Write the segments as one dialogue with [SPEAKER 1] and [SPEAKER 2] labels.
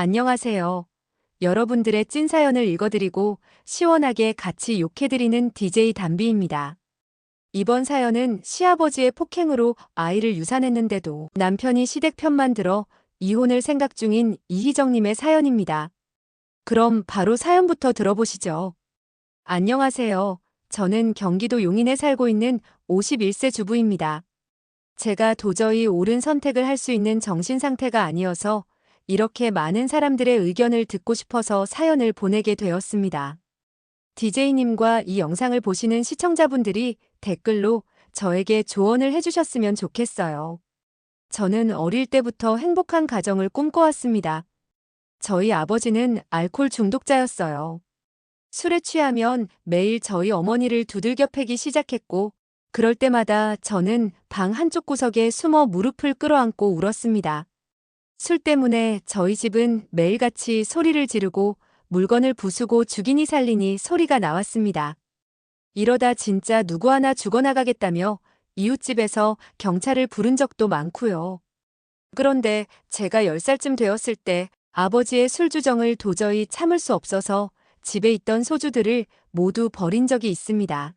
[SPEAKER 1] 안녕하세요. 여러분들의 찐 사연을 읽어드리고 시원하게 같이 욕해드리는 DJ 담비입니다. 이번 사연은 시아버지의 폭행으로 아이를 유산했는데도 남편이 시댁 편만 들어 이혼을 생각 중인 이희정님의 사연입니다. 그럼 바로 사연부터 들어보시죠. 안녕하세요. 저는 경기도 용인에 살고 있는 51세 주부입니다. 제가 도저히 옳은 선택을 할 수 있는 정신 상태가 아니어서 이렇게 많은 사람들의 의견을 듣고 싶어서 사연을 보내게 되었습니다. DJ님과 이 영상을 보시는 시청자분들이 댓글로 저에게 조언을 해주셨으면 좋겠어요. 저는 어릴 때부터 행복한 가정을 꿈꿔왔습니다. 저희 아버지는 알코올 중독자였어요. 술에 취하면 매일 저희 어머니를 두들겨 패기 시작했고, 그럴 때마다 저는 방 한쪽 구석에 숨어 무릎을 끌어안고 울었습니다. 술 때문에 저희 집은 매일같이 소리를 지르고 물건을 부수고 죽이니 살리니 소리가 나왔습니다. 이러다 진짜 누구 하나 죽어나가겠다며 이웃집에서 경찰을 부른 적도 많고요. 그런데 제가 10살쯤 되었을 때 아버지의 술주정을 도저히 참을 수 없어서 집에 있던 소주들을 모두 버린 적이 있습니다.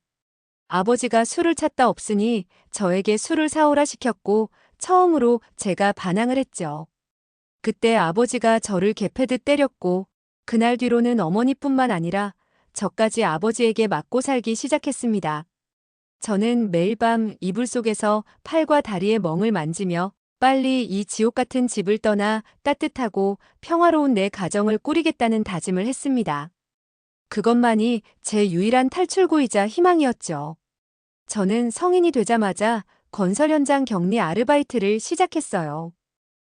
[SPEAKER 1] 아버지가 술을 찾다 없으니 저에게 술을 사오라 시켰고 처음으로 제가 반항을 했죠. 그때 아버지가 저를 개패듯 때렸고 그날 뒤로는 어머니뿐만 아니라 저까지 아버지에게 맞고 살기 시작했습니다. 저는 매일 밤 이불 속에서 팔과 다리의 멍을 만지며 빨리 이 지옥 같은 집을 떠나 따뜻하고 평화로운 내 가정을 꾸리겠다는 다짐을 했습니다. 그것만이 제 유일한 탈출구이자 희망이었죠. 저는 성인이 되자마자 건설 현장 격리 아르바이트를 시작했어요.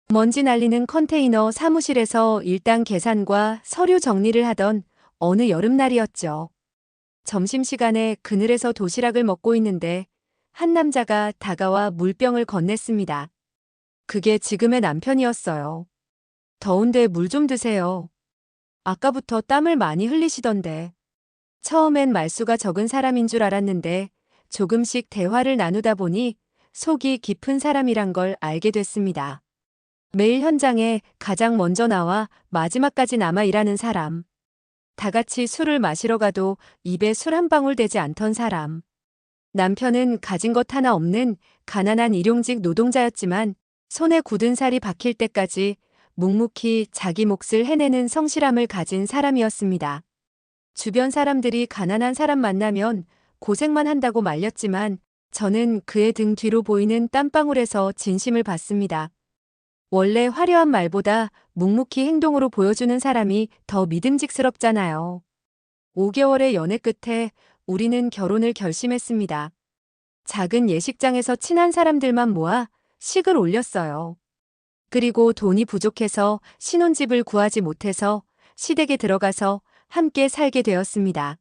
[SPEAKER 1] 먼지 날리는 컨테이너 사무실에서 일당 계산과 서류 정리를 하던 어느 여름날이었죠. 점심시간에 그늘에서 도시락을 먹고 있는데 한 남자가 다가와 물병을 건넸습니다. 그게 지금의 남편이었어요. 더운데 물 좀 드세요. 아까부터 땀을 많이 흘리시던데. 처음엔 말수가 적은 사람인 줄 알았는데 조금씩 대화를 나누다 보니 속이 깊은 사람이란 걸 알게 됐습니다. 매일 현장에 가장 먼저 나와 마지막까지 남아 일하는 사람. 다 같이 술을 마시러 가도 입에 술 한 방울 대지 않던 사람. 남편은 가진 것 하나 없는 가난한 일용직 노동자였지만 손에 굳은 살이 박힐 때까지 묵묵히 자기 몫을 해내는 성실함을 가진 사람이었습니다. 주변 사람들이 가난한 사람 만나면 고생만 한다고 말렸지만 저는 그의 등 뒤로 보이는 땀방울에서 진심을 봤습니다. 원래 화려한 말보다 묵묵히 행동으로 보여주는 사람이 더 믿음직스럽잖아요. 5개월의 연애 끝에 우리는 결혼을 결심했습니다. 작은 예식장에서 친한 사람들만 모아 식을 올렸어요. 그리고 돈이 부족해서 신혼집을 구하지 못해서 시댁에 들어가서 함께 살게 되었습니다.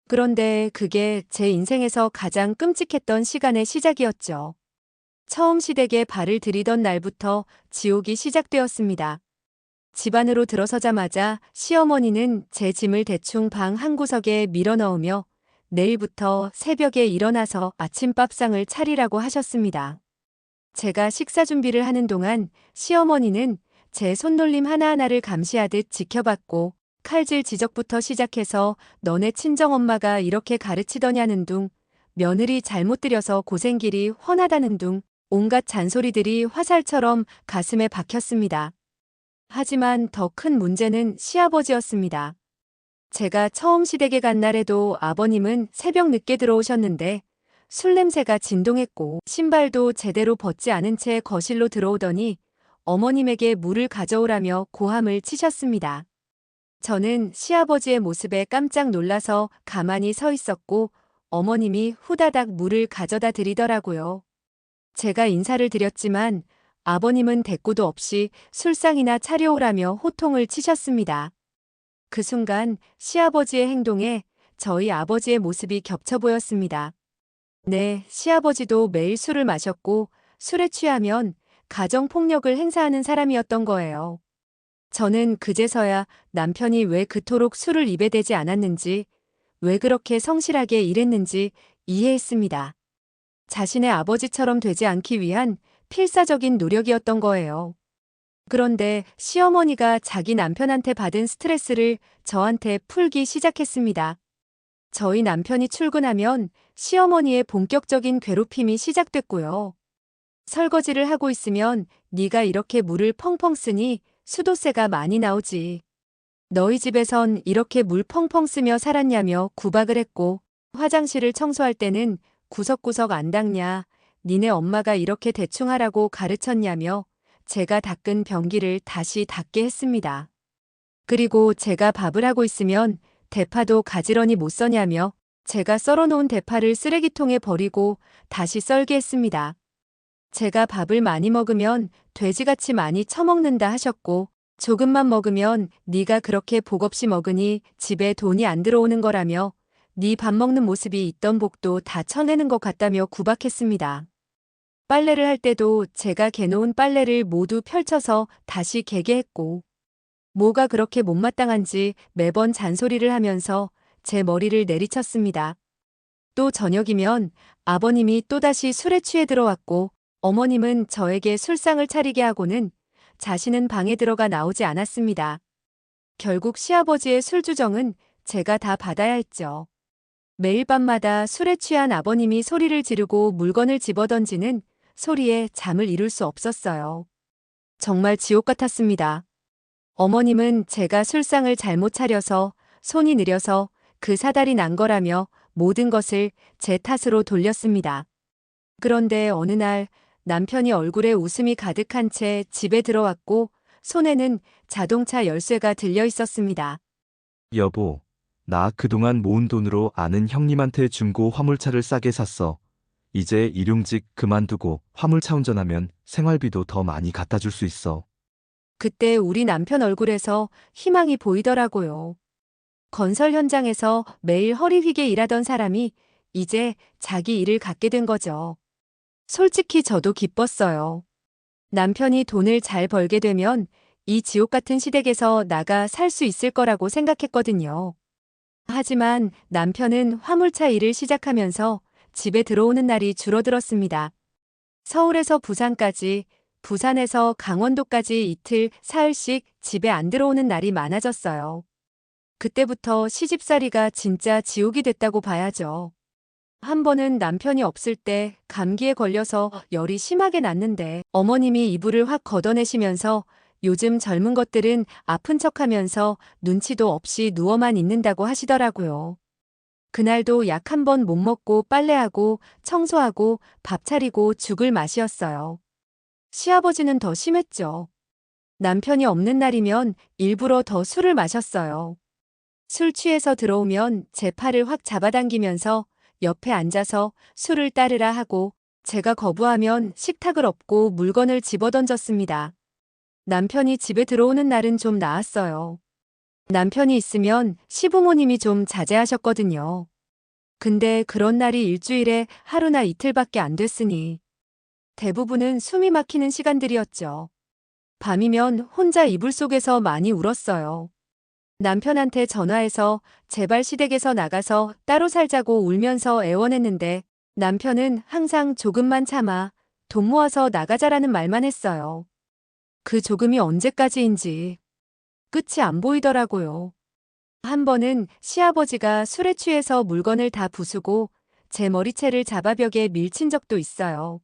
[SPEAKER 1] 그런데 그게 제 인생에서 가장 끔찍했던 시간의 시작이었죠. 처음 시댁에 발을 들이던 날부터 지옥이 시작되었습니다. 집 안으로 들어서자마자 시어머니는 제 짐을 대충 방 한 구석에 밀어넣으며 내일부터 새벽에 일어나서 아침밥상을 차리라고 하셨습니다. 제가 식사 준비를 하는 동안 시어머니는 제 손놀림 하나하나를 감시하듯 지켜봤고 칼질 지적부터 시작해서 너네 친정엄마가 이렇게 가르치더냐는 둥, 며느리 잘못 들여서 고생길이 훤하다는 둥, 온갖 잔소리들이 화살처럼 가슴에 박혔습니다. 하지만 더 큰 문제는 시아버지였습니다. 제가 처음 시댁에 간 날에도 아버님은 새벽 늦게 들어오셨는데 술 냄새가 진동했고 신발도 제대로 벗지 않은 채 거실로 들어오더니 어머님에게 물을 가져오라며 고함을 치셨습니다. 저는 시아버지의 모습에 깜짝 놀라서 가만히 서 있었고 어머님이 후다닥 물을 가져다 드리더라고요. 제가 인사를 드렸지만 아버님은 대꾸도 없이 술상이나 차려오라며 호통을 치셨습니다. 그 순간 시아버지의 행동에 저희 아버지의 모습이 겹쳐 보였습니다. 네, 시아버지도 매일 술을 마셨고 술에 취하면 가정폭력을 행사하는 사람이었던 거예요. 저는 그제서야 남편이 왜 그토록 술을 입에 대지 않았는지, 왜 그렇게 성실하게 일했는지 이해했습니다. 자신의 아버지처럼 되지 않기 위한 필사적인 노력이었던 거예요. 그런데 시어머니가 자기 남편한테 받은 스트레스를 저한테 풀기 시작했습니다. 저희 남편이 출근하면 시어머니의 본격적인 괴롭힘이 시작됐고요. 설거지를 하고 있으면 네가 이렇게 물을 펑펑 쓰니 수도세가 많이 나오지. 너희 집에선 이렇게 물 펑펑 쓰며 살았냐며 구박을 했고, 화장실을 청소할 때는 구석구석 안 닦냐, 니네 엄마가 이렇게 대충 하라고 가르쳤냐며 제가 닦은 변기를 다시 닦게 했습니다. 그리고 제가 밥을 하고 있으면 대파도 가지런히 못 써냐며 제가 썰어놓은 대파를 쓰레기통에 버리고 다시 썰게 했습니다. 제가 밥을 많이 먹으면 돼지같이 많이 처먹는다 하셨고, 조금만 먹으면 네가 그렇게 복 없이 먹으니 집에 돈이 안 들어오는 거라며 네 밥 먹는 모습이 있던 복도 다 쳐내는 것 같다며 구박했습니다. 빨래를 할 때도 제가 개놓은 빨래를 모두 펼쳐서 다시 개게 했고, 뭐가 그렇게 못마땅한지 매번 잔소리를 하면서 제 머리를 내리쳤습니다. 또 저녁이면 아버님이 또다시 술에 취해 들어왔고, 어머님은 저에게 술상을 차리게 하고는 자신은 방에 들어가 나오지 않았습니다. 결국 시아버지의 술주정은 제가 다 받아야 했죠. 매일 밤마다 술에 취한 아버님이 소리를 지르고 물건을 집어던지는 소리에 잠을 이룰 수 없었어요. 정말 지옥 같았습니다. 어머님은 제가 술상을 잘못 차려서 손이 느려서 그 사달이 난 거라며 모든 것을 제 탓으로 돌렸습니다. 그런데 어느 날 남편이 얼굴에 웃음이 가득한 채 집에 들어왔고 손에는 자동차 열쇠가 들려 있었습니다.
[SPEAKER 2] 여보, 나 그동안 모은 돈으로 아는 형님한테 중고 화물차를 싸게 샀어. 이제 일용직 그만두고 화물차 운전하면 생활비도 더 많이 갖다 줄 수 있어.
[SPEAKER 1] 그때 우리 남편 얼굴에서 희망이 보이더라고요. 건설 현장에서 매일 허리 휘게 일하던 사람이 이제 자기 일을 갖게 된 거죠. 솔직히 저도 기뻤어요. 남편이 돈을 잘 벌게 되면 이 지옥 같은 시댁에서 나가 살 수 있을 거라고 생각했거든요. 하지만 남편은 화물차 일을 시작하면서 집에 들어오는 날이 줄어들었습니다. 서울에서 부산까지, 부산에서 강원도까지 이틀, 사흘씩 집에 안 들어오는 날이 많아졌어요. 그때부터 시집살이가 진짜 지옥이 됐다고 봐야죠. 한 번은 남편이 없을 때 감기에 걸려서 열이 심하게 났는데 어머님이 이불을 확 걷어내시면서 요즘 젊은 것들은 아픈 척하면서 눈치도 없이 누워만 있는다고 하시더라고요. 그날도 약 한 번 못 먹고 빨래하고 청소하고 밥 차리고 죽을 맛이었어요. 시아버지는 더 심했죠. 남편이 없는 날이면 일부러 더 술을 마셨어요. 술 취해서 들어오면 제 팔을 확 잡아당기면서 옆에 앉아서 술을 따르라 하고 제가 거부하면 식탁을 엎고 물건을 집어던졌습니다. 남편이 집에 들어오는 날은 좀 나았어요. 남편이 있으면 시부모님이 좀 자제하셨거든요. 근데 그런 날이 일주일에 하루나 이틀밖에 안 됐으니 대부분은 숨이 막히는 시간들이었죠. 밤이면 혼자 이불 속에서 많이 울었어요. 남편한테 전화해서 제발 시댁에서 나가서 따로 살자고 울면서 애원했는데 남편은 항상 조금만 참아, 돈 모아서 나가자라는 말만 했어요. 그 조금이 언제까지인지 끝이 안 보이더라고요. 한 번은 시아버지가 술에 취해서 물건을 다 부수고 제 머리채를 잡아 벽에 밀친 적도 있어요.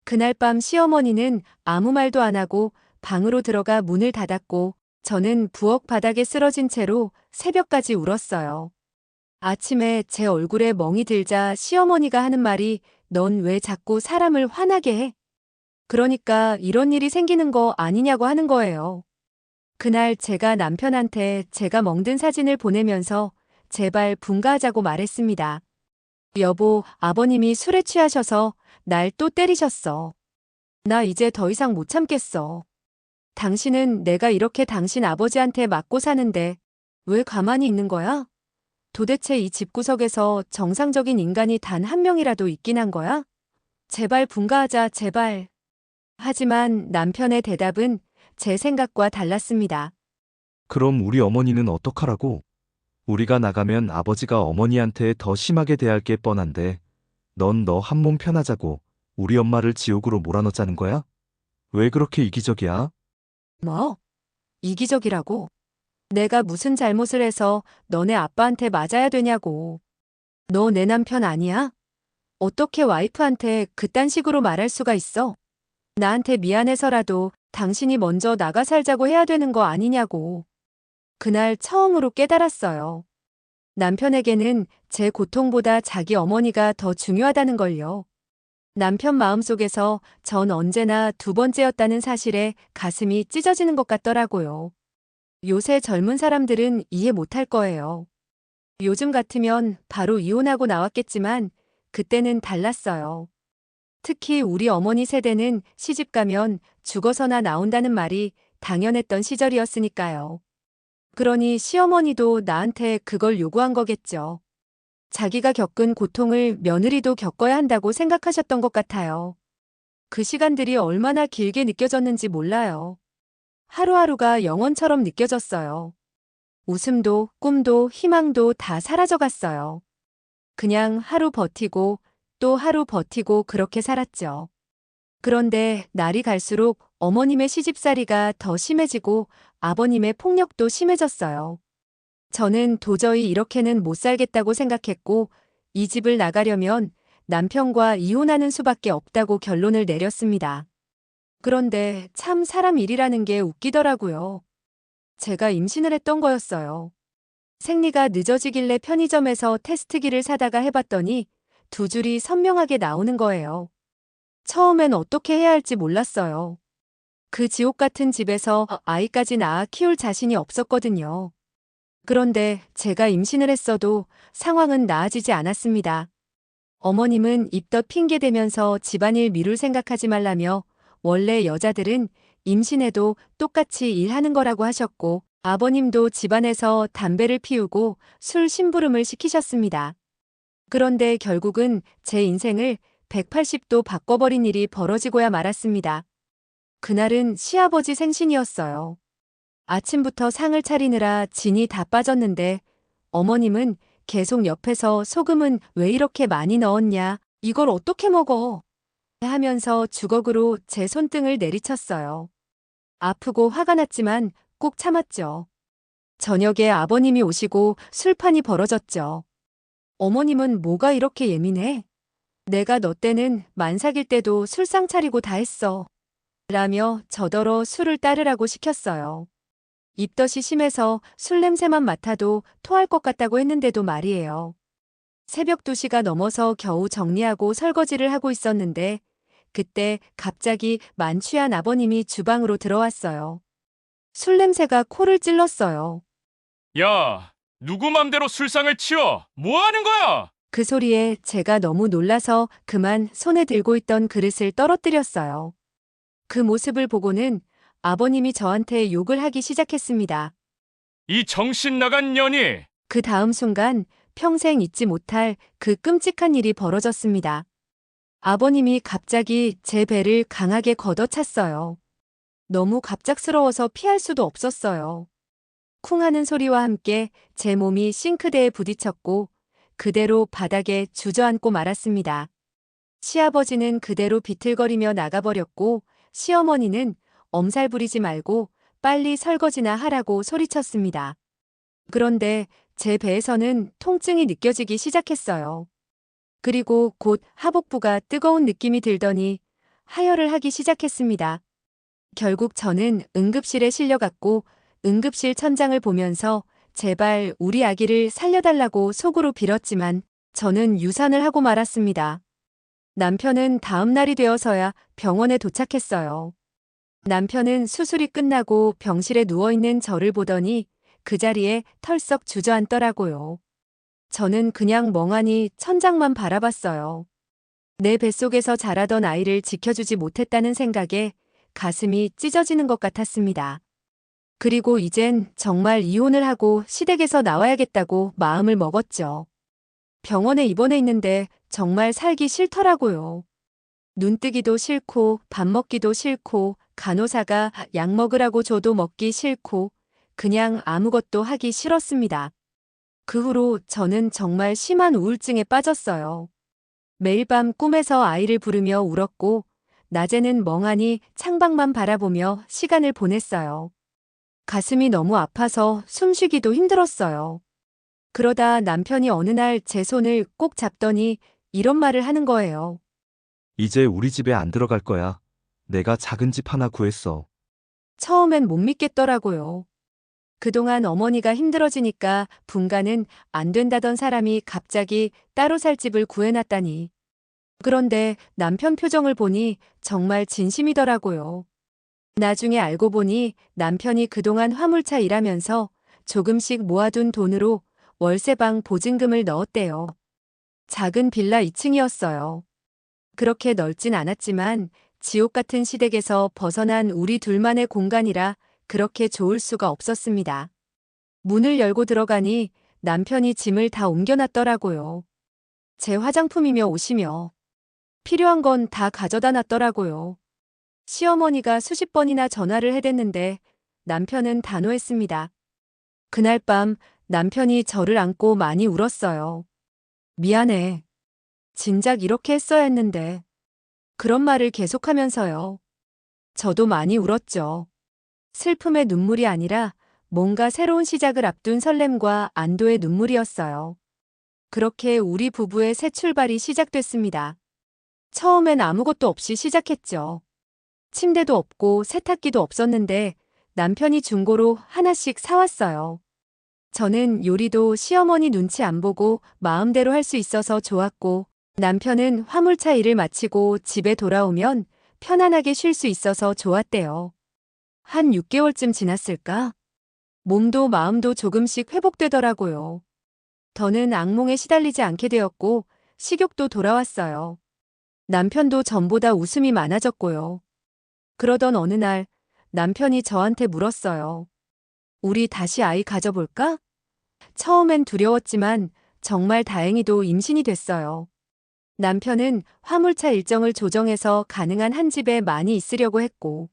[SPEAKER 1] 그날 밤 시어머니는 아무 말도 안 하고 방으로 들어가 문을 닫았고 저는 부엌 바닥에 쓰러진 채로 새벽까지 울었어요. 아침에 제 얼굴에 멍이 들자 시어머니가 하는 말이 넌 왜 자꾸 사람을 화나게 해? 그러니까 이런 일이 생기는 거 아니냐고 하는 거예요. 그날 제가 남편한테 제가 멍든 사진을 보내면서 제발 분가하자고 말했습니다. 여보, 아버님이 술에 취하셔서 날 또 때리셨어. 나 이제 더 이상 못 참겠어. 당신은 내가 이렇게 당신 아버지한테 맞고 사는데 왜 가만히 있는 거야? 도대체 이 집구석에서 정상적인 인간이 단 한 명이라도 있긴 한 거야? 제발 분가하자, 제발. 하지만 남편의 대답은 제 생각과 달랐습니다.
[SPEAKER 2] 그럼 우리 어머니는 어떡하라고? 우리가 나가면 아버지가 어머니한테 더 심하게 대할 게 뻔한데, 넌 너 한 몸 편하자고 우리 엄마를 지옥으로 몰아넣자는 거야? 왜 그렇게 이기적이야?
[SPEAKER 1] 뭐? 이기적이라고? 내가 무슨 잘못을 해서 너네 아빠한테 맞아야 되냐고. 너 내 남편 아니야? 어떻게 와이프한테 그딴 식으로 말할 수가 있어? 나한테 미안해서라도 당신이 먼저 나가 살자고 해야 되는 거 아니냐고. 그날 처음으로 깨달았어요. 남편에게는 제 고통보다 자기 어머니가 더 중요하다는 걸요. 남편 마음속에서 전 언제나 두 번째였다는 사실에 가슴이 찢어지는 것 같더라고요. 요새 젊은 사람들은 이해 못할 거예요. 요즘 같으면 바로 이혼하고 나왔겠지만 그때는 달랐어요. 특히 우리 어머니 세대는 시집 가면 죽어서나 나온다는 말이 당연했던 시절이었으니까요. 그러니 시어머니도 나한테 그걸 요구한 거겠죠. 자기가 겪은 고통을 며느리도 겪어야 한다고 생각하셨던 것 같아요. 그 시간들이 얼마나 길게 느껴졌는지 몰라요. 하루하루가 영원처럼 느껴졌어요. 웃음도, 꿈도, 희망도 다 사라져갔어요. 그냥 하루 버티고 또 하루 버티고 그렇게 살았죠. 그런데 날이 갈수록 어머님의 시집살이가 더 심해지고 아버님의 폭력도 심해졌어요. 저는 도저히 이렇게는 못 살겠다고 생각했고 이 집을 나가려면 남편과 이혼하는 수밖에 없다고 결론을 내렸습니다. 그런데 참 사람 일이라는 게 웃기더라고요. 제가 임신을 했던 거였어요. 생리가 늦어지길래 편의점에서 테스트기를 사다가 해봤더니 두 줄이 선명하게 나오는 거예요. 처음엔 어떻게 해야 할지 몰랐어요. 그 지옥 같은 집에서 아이까지 낳아 키울 자신이 없었거든요. 그런데 제가 임신을 했어도 상황은 나아지지 않았습니다. 어머님은 입덧 핑계대면서 집안일 미룰 생각하지 말라며 원래 여자들은 임신해도 똑같이 일하는 거라고 하셨고 아버님도 집안에서 담배를 피우고 술 심부름을 시키셨습니다. 그런데 결국은 제 인생을 180도 바꿔버린 일이 벌어지고야 말았습니다. 그날은 시아버지 생신이었어요. 아침부터 상을 차리느라 진이 다 빠졌는데 어머님은 계속 옆에서 소금은 왜 이렇게 많이 넣었냐, 이걸 어떻게 먹어? 하면서 주걱으로 제 손등을 내리쳤어요. 아프고 화가 났지만 꼭 참았죠. 저녁에 아버님이 오시고 술판이 벌어졌죠. 어머님은 뭐가 이렇게 예민해? 내가 너 때는 만삭일 때도 술상 차리고 다 했어. 라며 저더러 술을 따르라고 시켰어요. 입덧이 심해서 술 냄새만 맡아도 토할 것 같다고 했는데도 말이에요. 새벽 2시가 넘어서 겨우 정리하고 설거지를 하고 있었는데 그때 갑자기 만취한 아버님이 주방으로 들어왔어요. 술 냄새가 코를 찔렀어요.
[SPEAKER 3] 야, 누구 맘대로 술상을 치워? 뭐 하는 거야?
[SPEAKER 1] 그 소리에 제가 너무 놀라서 그만 손에 들고 있던 그릇을 떨어뜨렸어요. 그 모습을 보고는 아버님이 저한테 욕을 하기 시작했습니다.
[SPEAKER 3] 이 정신 나간 년이!
[SPEAKER 1] 그 다음 순간 평생 잊지 못할 그 끔찍한 일이 벌어졌습니다. 아버님이 갑자기 제 배를 강하게 걷어찼어요. 너무 갑작스러워서 피할 수도 없었어요. 쿵 하는 소리와 함께 제 몸이 싱크대에 부딪혔고 그대로 바닥에 주저앉고 말았습니다. 시아버지는 그대로 비틀거리며 나가버렸고 시어머니는 엄살 부리지 말고 빨리 설거지나 하라고 소리쳤습니다. 그런데 제 배에서는 통증이 느껴지기 시작했어요. 그리고 곧 하복부가 뜨거운 느낌이 들더니 하혈을 하기 시작했습니다. 결국 저는 응급실에 실려갔고 응급실 천장을 보면서 제발 우리 아기를 살려달라고 속으로 빌었지만 저는 유산을 하고 말았습니다. 남편은 다음 날이 되어서야 병원에 도착했어요. 남편은 수술이 끝나고 병실에 누워있는 저를 보더니 그 자리에 털썩 주저앉더라고요. 저는 그냥 멍하니 천장만 바라봤어요. 내 뱃속에서 자라던 아이를 지켜주지 못했다는 생각에 가슴이 찢어지는 것 같았습니다. 그리고 이젠 정말 이혼을 하고 시댁에서 나와야겠다고 마음을 먹었죠. 병원에 입원해 있는데 정말 살기 싫더라고요. 눈뜨기도 싫고 밥 먹기도 싫고 간호사가 약 먹으라고 줘도 먹기 싫고 그냥 아무것도 하기 싫었습니다. 그 후로 저는 정말 심한 우울증에 빠졌어요. 매일 밤 꿈에서 아이를 부르며 울었고 낮에는 멍하니 창밖만 바라보며 시간을 보냈어요. 가슴이 너무 아파서 숨쉬기도 힘들었어요. 그러다 남편이 어느 날 제 손을 꼭 잡더니 이런 말을 하는 거예요.
[SPEAKER 2] 이제 우리 집에 안 들어갈 거야. 내가 작은 집 하나 구했어.
[SPEAKER 1] 처음엔 못 믿겠더라고요. 그동안 어머니가 힘들어지니까 분가는 안 된다던 사람이 갑자기 따로 살 집을 구해놨다니. 그런데 남편 표정을 보니 정말 진심이더라고요. 나중에 알고 보니 남편이 그동안 화물차 일하면서 조금씩 모아둔 돈으로 월세방 보증금을 넣었대요. 작은 빌라 2층이었어요. 그렇게 넓진 않았지만 지옥 같은 시댁에서 벗어난 우리 둘만의 공간이라 그렇게 좋을 수가 없었습니다. 문을 열고 들어가니 남편이 짐을 다 옮겨놨더라고요. 제 화장품이며 옷이며 필요한 건 다 가져다 놨더라고요. 시어머니가 수십 번이나 전화를 해댔는데 남편은 단호했습니다. 그날 밤 남편이 저를 안고 많이 울었어요. 미안해. 진작 이렇게 했어야 했는데. 그런 말을 계속하면서요. 저도 많이 울었죠. 슬픔의 눈물이 아니라 뭔가 새로운 시작을 앞둔 설렘과 안도의 눈물이었어요. 그렇게 우리 부부의 새 출발이 시작됐습니다. 처음엔 아무것도 없이 시작했죠. 침대도 없고 세탁기도 없었는데 남편이 중고로 하나씩 사왔어요. 저는 요리도 시어머니 눈치 안 보고 마음대로 할 수 있어서 좋았고, 남편은 화물차 일을 마치고 집에 돌아오면 편안하게 쉴 수 있어서 좋았대요. 한 6개월쯤 지났을까? 몸도 마음도 조금씩 회복되더라고요. 더는 악몽에 시달리지 않게 되었고 식욕도 돌아왔어요. 남편도 전보다 웃음이 많아졌고요. 그러던 어느 날 남편이 저한테 물었어요. 우리 다시 아이 가져볼까? 처음엔 두려웠지만 정말 다행히도 임신이 됐어요. 남편은 화물차 일정을 조정해서 가능한 한 집에 많이 있으려고 했고,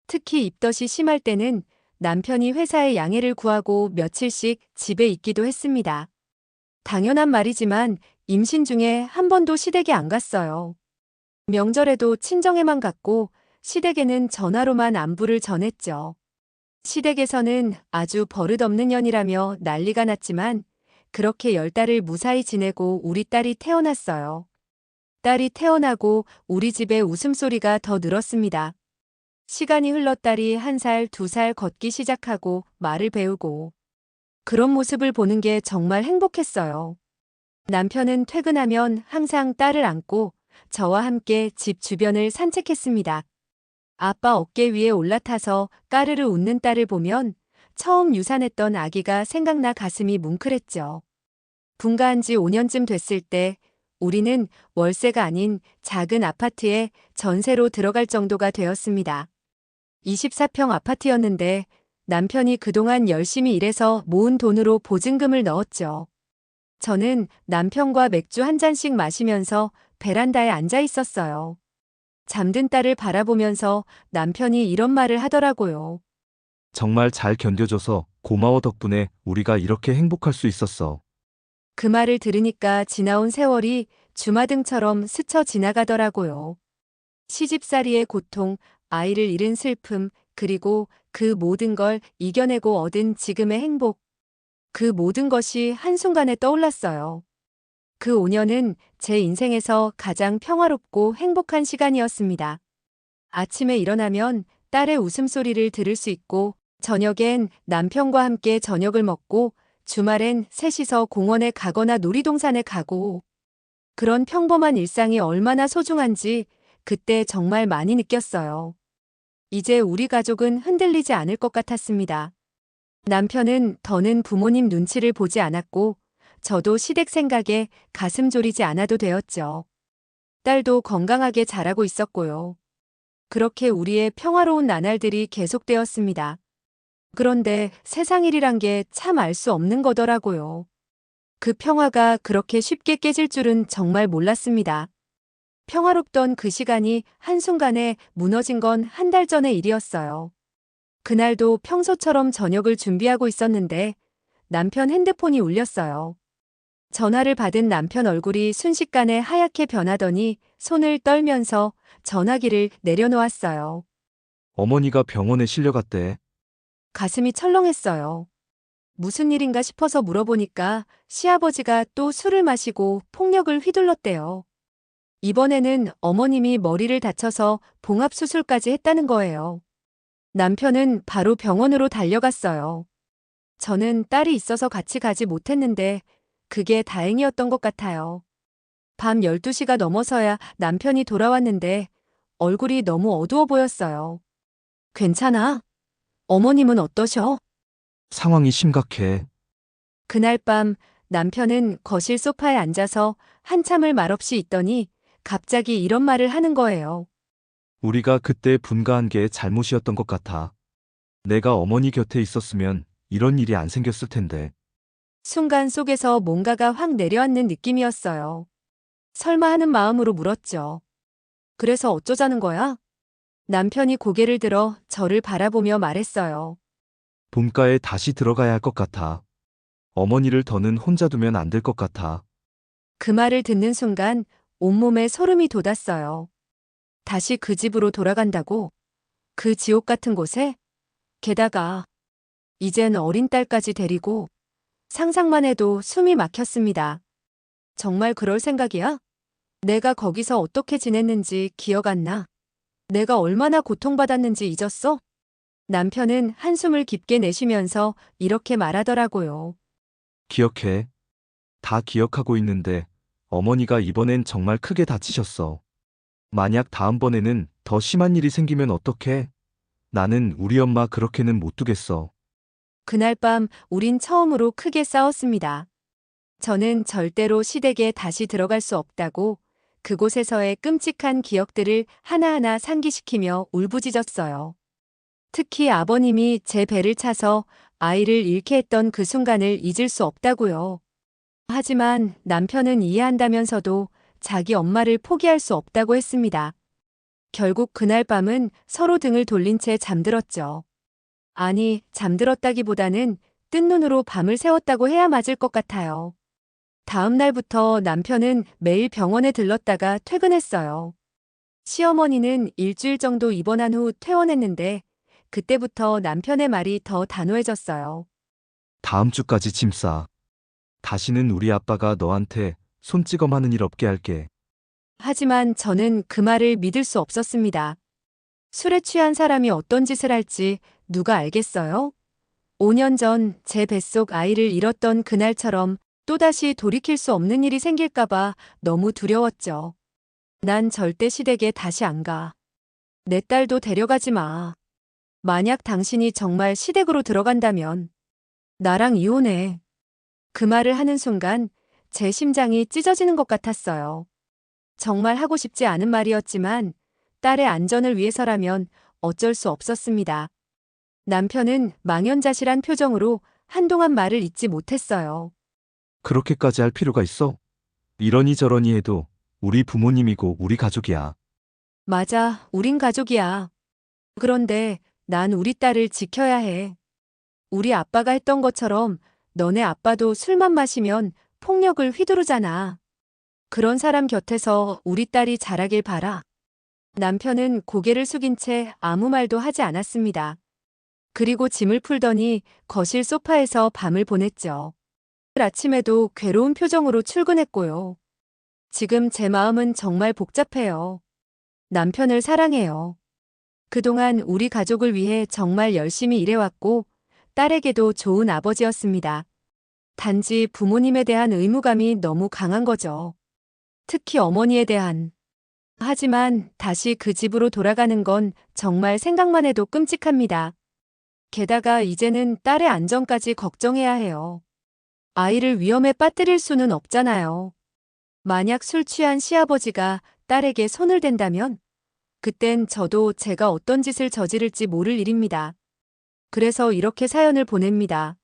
[SPEAKER 1] 특히 입덧이 심할 때는 남편이 회사에 양해를 구하고 며칠씩 집에 있기도 했습니다. 당연한 말이지만 임신 중에 한 번도 시댁에 안 갔어요. 명절에도 친정에만 갔고 시댁에는 전화로만 안부를 전했죠. 시댁에서는 아주 버릇없는 년이라며 난리가 났지만 그렇게 10달을 무사히 지내고 우리 딸이 태어났어요. 딸이 태어나고 우리 집에 웃음소리가 더 늘었습니다. 시간이 흘러 딸이 1살, 2살 걷기 시작하고 말을 배우고 그런 모습을 보는 게 정말 행복했어요. 남편은 퇴근하면 항상 딸을 안고 저와 함께 집 주변을 산책했습니다. 아빠 어깨 위에 올라타서 까르르 웃는 딸을 보면 처음 유산했던 아기가 생각나 가슴이 뭉클했죠. 분가한 지 5년쯤 됐을 때 우리는 월세가 아닌 작은 아파트에 전세로 들어갈 정도가 되었습니다. 24평 아파트였는데 남편이 그동안 열심히 일해서 모은 돈으로 보증금을 넣었죠. 저는 남편과 맥주 한 잔씩 마시면서 베란다에 앉아 있었어요. 잠든 딸을 바라보면서 남편이 이런 말을 하더라고요.
[SPEAKER 2] 정말 잘 견뎌줘서 고마워. 덕분에 우리가 이렇게 행복할 수 있었어.
[SPEAKER 1] 그 말을 들으니까 지나온 세월이 주마등처럼 스쳐 지나가더라고요. 시집살이의 고통, 아이를 잃은 슬픔, 그리고 그 모든 걸 이겨내고 얻은 지금의 행복. 그 모든 것이 한순간에 떠올랐어요. 그 5년은 제 인생에서 가장 평화롭고 행복한 시간이었습니다. 아침에 일어나면 딸의 웃음소리를 들을 수 있고, 저녁엔 남편과 함께 저녁을 먹고, 주말엔 셋이서 공원에 가거나 놀이동산에 가고, 그런 평범한 일상이 얼마나 소중한지 그때 정말 많이 느꼈어요. 이제 우리 가족은 흔들리지 않을 것 같았습니다. 남편은 더는 부모님 눈치를 보지 않았고, 저도 시댁 생각에 가슴 졸이지 않아도 되었죠. 딸도 건강하게 자라고 있었고요. 그렇게 우리의 평화로운 나날들이 계속되었습니다. 그런데 세상 일이란 게 참 알 수 없는 거더라고요. 그 평화가 그렇게 쉽게 깨질 줄은 정말 몰랐습니다. 평화롭던 그 시간이 한순간에 무너진 건 한 달 전의 일이었어요. 그날도 평소처럼 저녁을 준비하고 있었는데 남편 핸드폰이 울렸어요. 전화를 받은 남편 얼굴이 순식간에 하얗게 변하더니 손을 떨면서 전화기를 내려놓았어요.
[SPEAKER 2] 어머니가 병원에 실려갔대.
[SPEAKER 1] 가슴이 철렁했어요. 무슨 일인가 싶어서 물어보니까 시아버지가 또 술을 마시고 폭력을 휘둘렀대요. 이번에는 어머님이 머리를 다쳐서 봉합수술까지 했다는 거예요. 남편은 바로 병원으로 달려갔어요. 저는 딸이 있어서 같이 가지 못했는데 그게 다행이었던 것 같아요. 밤 12시가 넘어서야 남편이 돌아왔는데 얼굴이 너무 어두워 보였어요. 괜찮아? 어머님은 어떠셔?
[SPEAKER 2] 상황이 심각해.
[SPEAKER 1] 그날 밤 남편은 거실 소파에 앉아서 한참을 말없이 있더니 갑자기 이런 말을 하는 거예요.
[SPEAKER 2] 우리가 그때 분가한 게 잘못이었던 것 같아. 내가 어머니 곁에 있었으면 이런 일이 안 생겼을 텐데.
[SPEAKER 1] 순간 속에서 뭔가가 확 내려앉는 느낌이었어요. 설마 하는 마음으로 물었죠. 그래서 어쩌자는 거야? 남편이 고개를 들어 저를 바라보며 말했어요.
[SPEAKER 2] 본가에 다시 들어가야 할 것 같아. 어머니를 더는 혼자 두면 안 될 것 같아.
[SPEAKER 1] 그 말을 듣는 순간 온몸에 소름이 돋았어요. 다시 그 집으로 돌아간다고? 그 지옥 같은 곳에? 게다가 이젠 어린 딸까지 데리고 상상만 해도 숨이 막혔습니다. 정말 그럴 생각이야? 내가 거기서 어떻게 지냈는지 기억 안 나. 내가 얼마나 고통받았는지 잊었어? 남편은 한숨을 깊게 내쉬면서 이렇게 말하더라고요.
[SPEAKER 2] 기억해. 다 기억하고 있는데 어머니가 이번엔 정말 크게 다치셨어. 만약 다음번에는 더 심한 일이 생기면 어떡해? 나는 우리 엄마 그렇게는 못 두겠어.
[SPEAKER 1] 그날 밤 우린 처음으로 크게 싸웠습니다. 저는 절대로 시댁에 다시 들어갈 수 없다고 그곳에서의 끔찍한 기억들을 하나하나 상기시키며 울부짖었어요. 특히 아버님이 제 배를 차서 아이를 잃게 했던 그 순간을 잊을 수 없다고요. 하지만 남편은 이해한다면서도 자기 엄마를 포기할 수 없다고 했습니다. 결국 그날 밤은 서로 등을 돌린 채 잠들었죠. 아니, 잠들었다기보다는 뜬 눈으로 밤을 새웠다고 해야 맞을 것 같아요. 다음 날부터 남편은 매일 병원에 들렀다가 퇴근했어요. 시어머니는 일주일 정도 입원한 후 퇴원했는데 그때부터 남편의 말이 더 단호해졌어요.
[SPEAKER 2] 다음 주까지 짐 싸. 다시는 우리 아빠가 너한테 손찌검하는 일 없게 할게.
[SPEAKER 1] 하지만 저는 그 말을 믿을 수 없었습니다. 술에 취한 사람이 어떤 짓을 할지 누가 알겠어요? 5년 전 제 뱃속 아이를 잃었던 그날처럼 또다시 돌이킬 수 없는 일이 생길까봐 너무 두려웠죠. 난 절대 시댁에 다시 안 가. 내 딸도 데려가지 마. 만약 당신이 정말 시댁으로 들어간다면 나랑 이혼해. 그 말을 하는 순간 제 심장이 찢어지는 것 같았어요. 정말 하고 싶지 않은 말이었지만 딸의 안전을 위해서라면 어쩔 수 없었습니다. 남편은 망연자실한 표정으로 한동안 말을 잇지 못했어요.
[SPEAKER 2] 그렇게까지 할 필요가 있어? 이러니 저러니 해도 우리 부모님이고 우리 가족이야.
[SPEAKER 1] 맞아, 우린 가족이야. 그런데 난 우리 딸을 지켜야 해. 우리 아빠가 했던 것처럼 너네 아빠도 술만 마시면 폭력을 휘두르잖아. 그런 사람 곁에서 우리 딸이 자라길 바라. 남편은 고개를 숙인 채 아무 말도 하지 않았습니다. 그리고 짐을 풀더니 거실 소파에서 밤을 보냈죠. 아침에도 괴로운 표정으로 출근했고요. 지금 제 마음은 정말 복잡해요. 남편을 사랑해요. 그동안 우리 가족을 위해 정말 열심히 일해왔고 딸에게도 좋은 아버지였습니다. 단지 부모님에 대한 의무감이 너무 강한 거죠. 특히 어머니에 대한. 하지만 다시 그 집으로 돌아가는 건 정말 생각만 해도 끔찍합니다. 게다가 이제는 딸의 안전까지 걱정해야 해요. 아이를 위험에 빠뜨릴 수는 없잖아요. 만약 술 취한 시아버지가 딸에게 손을 댄다면 그땐 저도 제가 어떤 짓을 저지를지 모를 일입니다. 그래서 이렇게 사연을 보냅니다.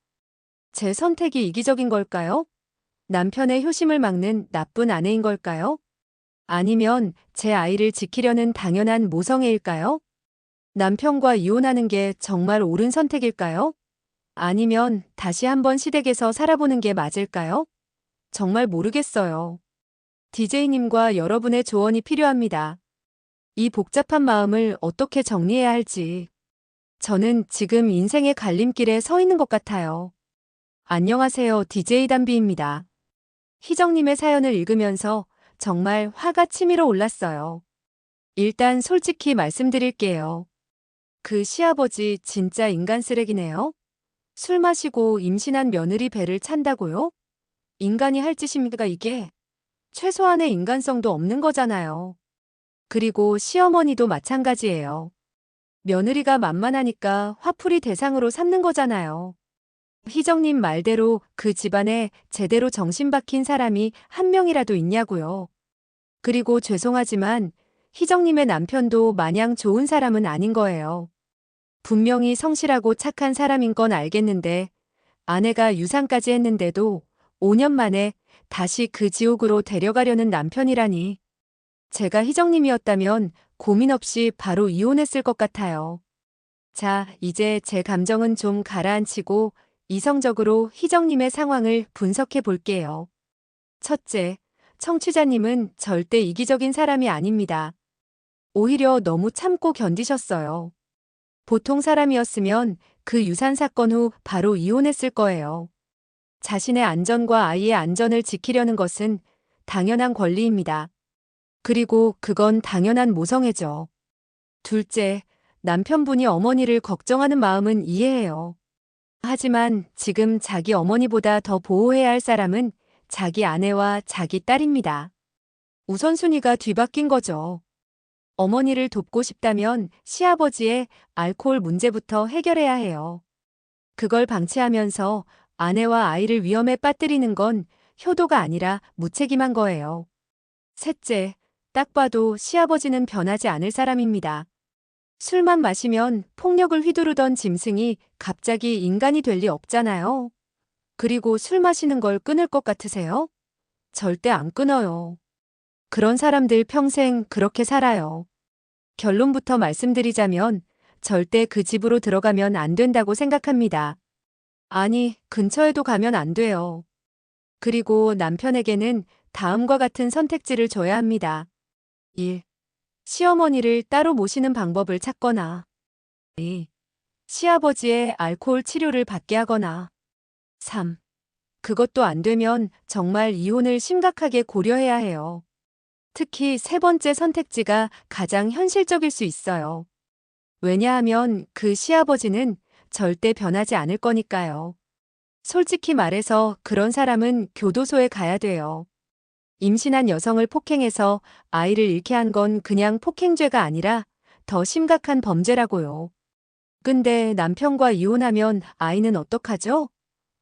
[SPEAKER 1] 제 선택이 이기적인 걸까요? 남편의 효심을 막는 나쁜 아내인 걸까요? 아니면 제 아이를 지키려는 당연한 모성애일까요? 남편과 이혼하는 게 정말 옳은 선택일까요? 아니면 다시 한번 시댁에서 살아보는 게 맞을까요? 정말 모르겠어요. DJ님과 여러분의 조언이 필요합니다. 이 복잡한 마음을 어떻게 정리해야 할지. 저는 지금 인생의 갈림길에 서 있는 것 같아요. 안녕하세요. DJ 담비입니다. 희정님의 사연을 읽으면서 정말 화가 치밀어 올랐어요. 일단 솔직히 말씀드릴게요. 그 시아버지 진짜 인간 쓰레기네요. 술 마시고 임신한 며느리 배를 찬다고요? 인간이 할 짓입니까 이게? 최소한의 인간성도 없는 거잖아요. 그리고 시어머니도 마찬가지예요. 며느리가 만만하니까 화풀이 대상으로 삼는 거잖아요. 희정님 말대로 그 집안에 제대로 정신 박힌 사람이 한 명이라도 있냐고요. 그리고 죄송하지만 희정님의 남편도 마냥 좋은 사람은 아닌 거예요. 분명히 성실하고 착한 사람인 건 알겠는데 아내가 유산까지 했는데도 5년 만에 다시 그 지옥으로 데려가려는 남편이라니. 제가 희정님이었다면 고민 없이 바로 이혼했을 것 같아요. 자, 이제 제 감정은 좀 가라앉히고 이성적으로 희정님의 상황을 분석해 볼게요. 첫째, 청취자님은 절대 이기적인 사람이 아닙니다. 오히려 너무 참고 견디셨어요. 보통 사람이었으면 그 유산 사건 후 바로 이혼했을 거예요. 자신의 안전과 아이의 안전을 지키려는 것은 당연한 권리입니다. 그리고 그건 당연한 모성애죠. 둘째, 남편분이 어머니를 걱정하는 마음은 이해해요. 하지만 지금 자기 어머니보다 더 보호해야 할 사람은 자기 아내와 자기 딸입니다. 우선순위가 뒤바뀐 거죠. 어머니를 돕고 싶다면 시아버지의 알코올 문제부터 해결해야 해요. 그걸 방치하면서 아내와 아이를 위험에 빠뜨리는 건 효도가 아니라 무책임한 거예요. 셋째, 딱 봐도 시아버지는 변하지 않을 사람입니다. 술만 마시면 폭력을 휘두르던 짐승이 갑자기 인간이 될 리 없잖아요. 그리고 술 마시는 걸 끊을 것 같으세요? 절대 안 끊어요. 그런 사람들 평생 그렇게 살아요. 결론부터 말씀드리자면 절대 그 집으로 들어가면 안 된다고 생각합니다. 아니, 근처에도 가면 안 돼요. 그리고 남편에게는 다음과 같은 선택지를 줘야 합니다. 1. 시어머니를 따로 모시는 방법을 찾거나 2. 시아버지의 알코올 치료를 받게 하거나 3. 그것도 안 되면 정말 이혼을 심각하게 고려해야 해요. 특히 세 번째 선택지가 가장 현실적일 수 있어요. 왜냐하면 그 시아버지는 절대 변하지 않을 거니까요. 솔직히 말해서 그런 사람은 교도소에 가야 돼요. 임신한 여성을 폭행해서 아이를 잃게 한 건 그냥 폭행죄가 아니라 더 심각한 범죄라고요. 근데 남편과 이혼하면 아이는 어떡하죠?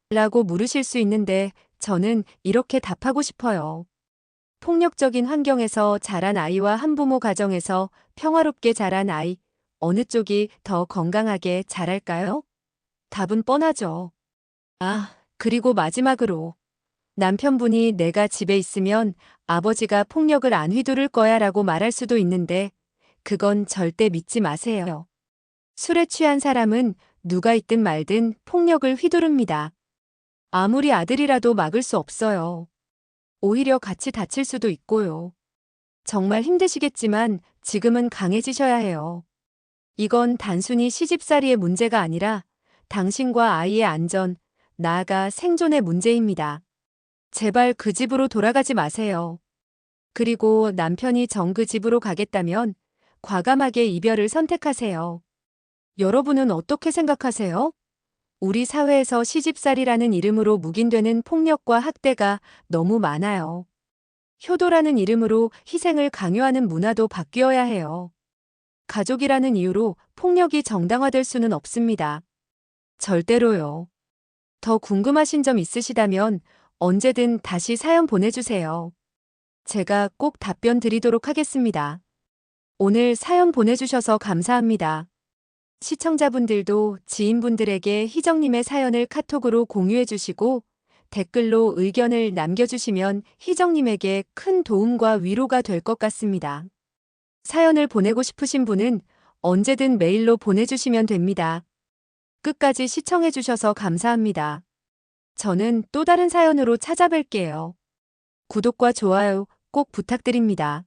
[SPEAKER 1] 라고 물으실 수 있는데 저는 이렇게 답하고 싶어요. 폭력적인 환경에서 자란 아이와 한부모 가정에서 평화롭게 자란 아이, 어느 쪽이 더 건강하게 자랄까요? 답은 뻔하죠. 아, 그리고 마지막으로 남편분이 내가 집에 있으면 아버지가 폭력을 안 휘두를 거야 라고 말할 수도 있는데 그건 절대 믿지 마세요. 술에 취한 사람은 누가 있든 말든 폭력을 휘두릅니다. 아무리 아들이라도 막을 수 없어요. 오히려 같이 다칠 수도 있고요. 정말 힘드시겠지만 지금은 강해지셔야 해요. 이건 단순히 시집살이의 문제가 아니라 당신과 아이의 안전, 나아가 생존의 문제입니다. 제발 그 집으로 돌아가지 마세요. 그리고 남편이 정 그 집으로 가겠다면 과감하게 이별을 선택하세요. 여러분은 어떻게 생각하세요? 우리 사회에서 시집살이라는 이름으로 묵인되는 폭력과 학대가 너무 많아요. 효도라는 이름으로 희생을 강요하는 문화도 바뀌어야 해요. 가족이라는 이유로 폭력이 정당화될 수는 없습니다. 절대로요. 더 궁금하신 점 있으시다면 언제든 다시 사연 보내주세요. 제가 꼭 답변 드리도록 하겠습니다. 오늘 사연 보내주셔서 감사합니다. 시청자분들도 지인분들에게 희정님의 사연을 카톡으로 공유해주시고 댓글로 의견을 남겨주시면 희정님에게 큰 도움과 위로가 될 것 같습니다. 사연을 보내고 싶으신 분은 언제든 메일로 보내주시면 됩니다. 끝까지 시청해주셔서 감사합니다. 저는 또 다른 사연으로 찾아뵐게요. 구독과 좋아요 꼭 부탁드립니다.